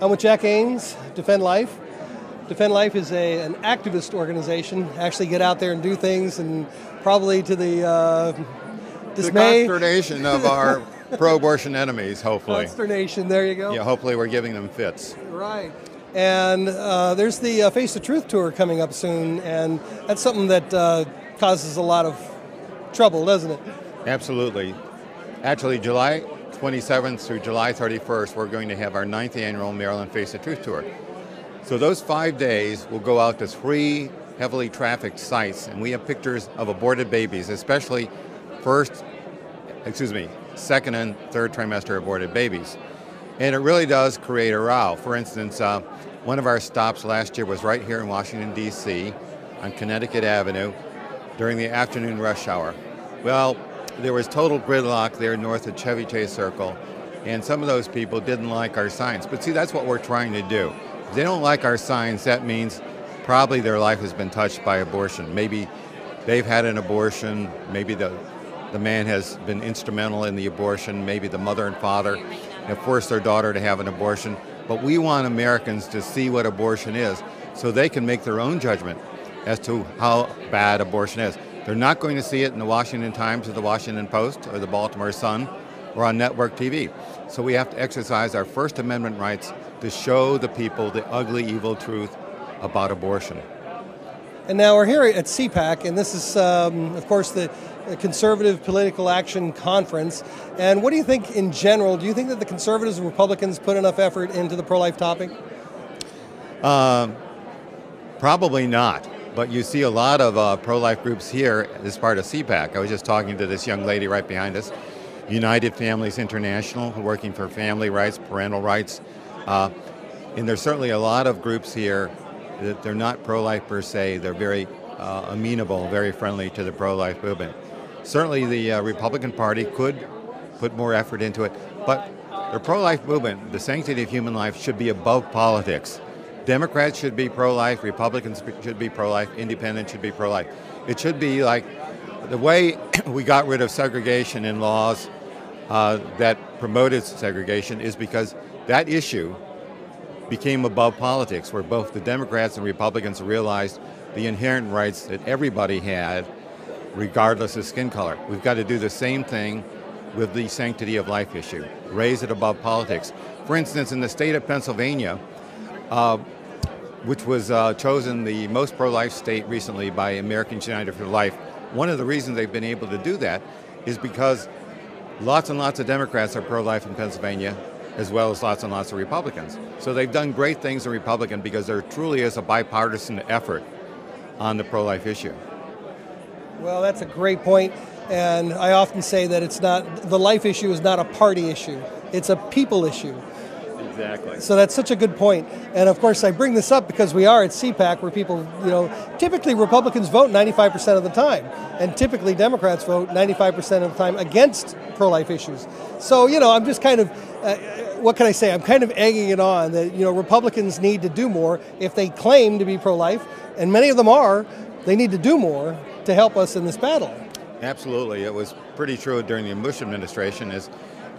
I'm with Jack Ames, Defend Life. Defend Life is an activist organization, actually get out there and do things, and probably to the dismay. The consternation of our pro-abortion enemies, hopefully. Consternation, there you go. Yeah, hopefully we're giving them fits. Right. And there's the Face the Truth tour coming up soon, and that's something that causes a lot of trouble, doesn't it? Absolutely. Actually, July 27th through July 31st, we're going to have our 9th annual Maryland Face the Truth tour. So those 5 days will go out to 3 heavily trafficked sites, and we have pictures of aborted babies, especially second and third trimester aborted babies. And it really does create a row. For instance, one of our stops last year was right here in Washington, D.C. on Connecticut Avenue during the afternoon rush hour. Well, there was total gridlock there north of Chevy Chase Circle, and some of those people didn't like our signs. But see, that's what we're trying to do. If they don't like our signs, that means probably their life has been touched by abortion. Maybe they've had an abortion, maybe the man has been instrumental in the abortion, maybe the mother and father have forced their daughter to have an abortion. But we want Americans to see what abortion is so they can make their own judgment as to how bad abortion is. They're not going to see it in the Washington Times or the Washington Post or the Baltimore Sun or on network TV. So we have to exercise our First Amendment rights to show the people the ugly, evil truth about abortion. And now we're here at CPAC, and this is, of course, the Conservative Political Action Conference. And what do you think in general? Do you think that the conservatives and Republicans put enough effort into the pro-life topic? Probably not. But you see a lot of pro-life groups here as part of CPAC. I was just talking to this young lady right behind us, United Families International, working for family rights, parental rights. And there's certainly a lot of groups here that they're not pro-life per se. They're very amenable, very friendly to the pro-life movement. Certainly the Republican Party could put more effort into it, but the pro-life movement, the sanctity of human life, should be above politics. Democrats should be pro-life, Republicans should be pro-life, independents should be pro-life. It should be like the way we got rid of segregation in laws that promoted segregation is because that issue became above politics, where both the Democrats and Republicans realized the inherent rights that everybody had, regardless of skin color. We've got to do the same thing with the sanctity of life issue, raise it above politics. For instance, in the state of Pennsylvania, which was chosen the most pro-life state recently by Americans United for Life, one of the reasons they've been able to do that is because lots and lots of Democrats are pro-life in Pennsylvania, as well as lots and lots of Republicans. So they've done great things in Republican because there truly is a bipartisan effort on the pro-life issue. Well, that's a great point, and I often say that the life issue is not a party issue, it's a people issue. Exactly. So that's such a good point. And of course I bring this up because we are at CPAC, where people, typically Republicans vote 95% of the time, and typically Democrats vote 95% of the time against pro-life issues. So, I'm just kind of, what can I say? I'm kind of egging it on that, Republicans need to do more. If they claim to be pro-life, and many of them are, they need to do more to help us in this battle. Absolutely. It was pretty true during the Bush administration, is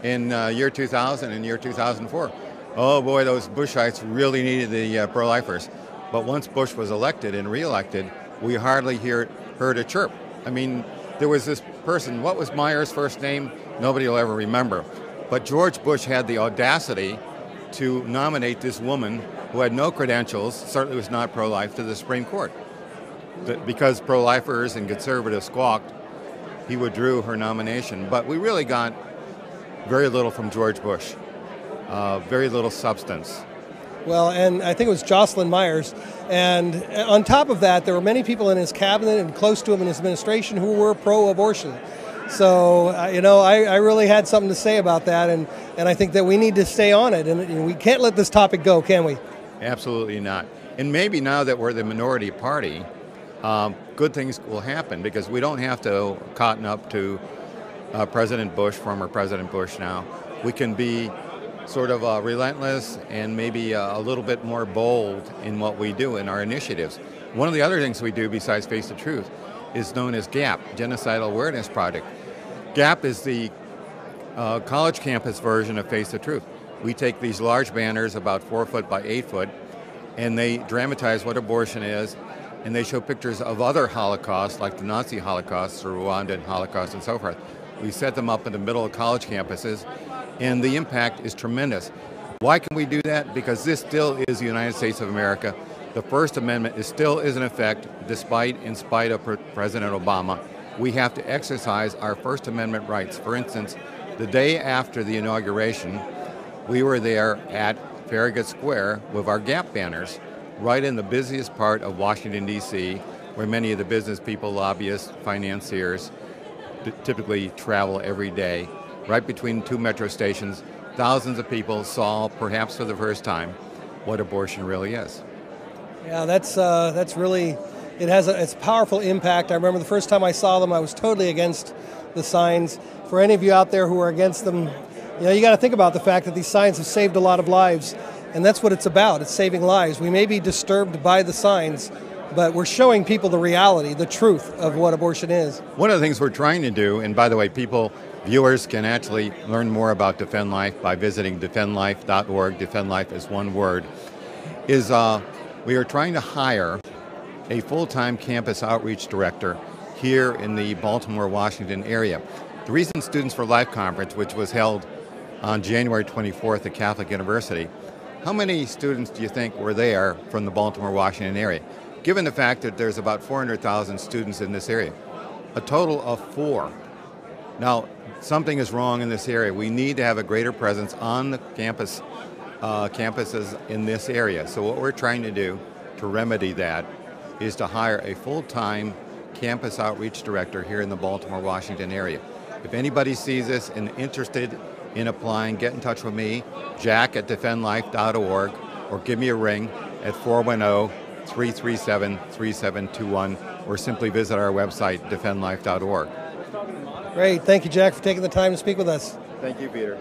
in year 2000 and year 2004. Oh boy, those Bushites really needed the pro-lifers. But once Bush was elected and reelected, we hardly heard a chirp. I mean, there was this person, what was Meyer's first name? Nobody will ever remember. But George Bush had the audacity to nominate this woman who had no credentials, certainly was not pro-life, to the Supreme Court. Because pro-lifers and conservatives squawked, he withdrew her nomination. But we really got very little from George Bush. Very little substance. Well, and I think it was Jocelyn Myers. And on top of that, there were many people in his cabinet and close to him in his administration who were pro-abortion. So, I really had something to say about that, and I think that we need to stay on it. And we can't let this topic go, can we? Absolutely not. And maybe now that we're the minority party, good things will happen, because we don't have to cotton up to President Bush, former President Bush now. We can be sort of relentless and maybe a little bit more bold in what we do in our initiatives. One of the other things we do besides Face the Truth is known as GAP, Genocidal Awareness Project. GAP is the college campus version of Face the Truth. We take these large banners, about 4 foot by 8 foot, and they dramatize what abortion is, and they show pictures of other Holocausts, like the Nazi Holocaust, or Rwandan Holocaust, and so forth. We set them up in the middle of college campuses, and the impact is tremendous. Why can we do that? Because this still is the United States of America. The First Amendment still is in effect, in spite of President Obama. We have to exercise our First Amendment rights. For instance, the day after the inauguration, we were there at Farragut Square with our Gap banners, right in the busiest part of Washington, D.C., where many of the business people, lobbyists, financiers typically travel every day. Right between two metro stations, thousands of people saw, perhaps for the first time, what abortion really is. Yeah, that's really, it's a powerful impact. I remember the first time I saw them, I was totally against the signs. For any of you out there who are against them, you got to think about the fact that these signs have saved a lot of lives, and that's what it's about. It's saving lives. We may be disturbed by the signs, but we're showing people the reality, the truth of what abortion is. One of the things we're trying to do, and by the way, viewers can actually learn more about Defend Life by visiting defendlife.org. Defend Life is one word. We are trying to hire a full-time campus outreach director here in the Baltimore, Washington area. The recent Students for Life conference, which was held on January 24th at Catholic University, how many students do you think were there from the Baltimore, Washington area? Given the fact that there's about 400,000 students in this area, a total of 4. Now, something is wrong in this area. We need to have a greater presence on the campuses in this area. So what we're trying to do to remedy that is to hire a full-time campus outreach director here in the Baltimore, Washington area. If anybody sees this and interested in applying, get in touch with me, jack@defendlife.org, or give me a ring at 410-337-3721, or simply visit our website, defendlife.org. Great. Thank you, Jack, for taking the time to speak with us. Thank you, Peter.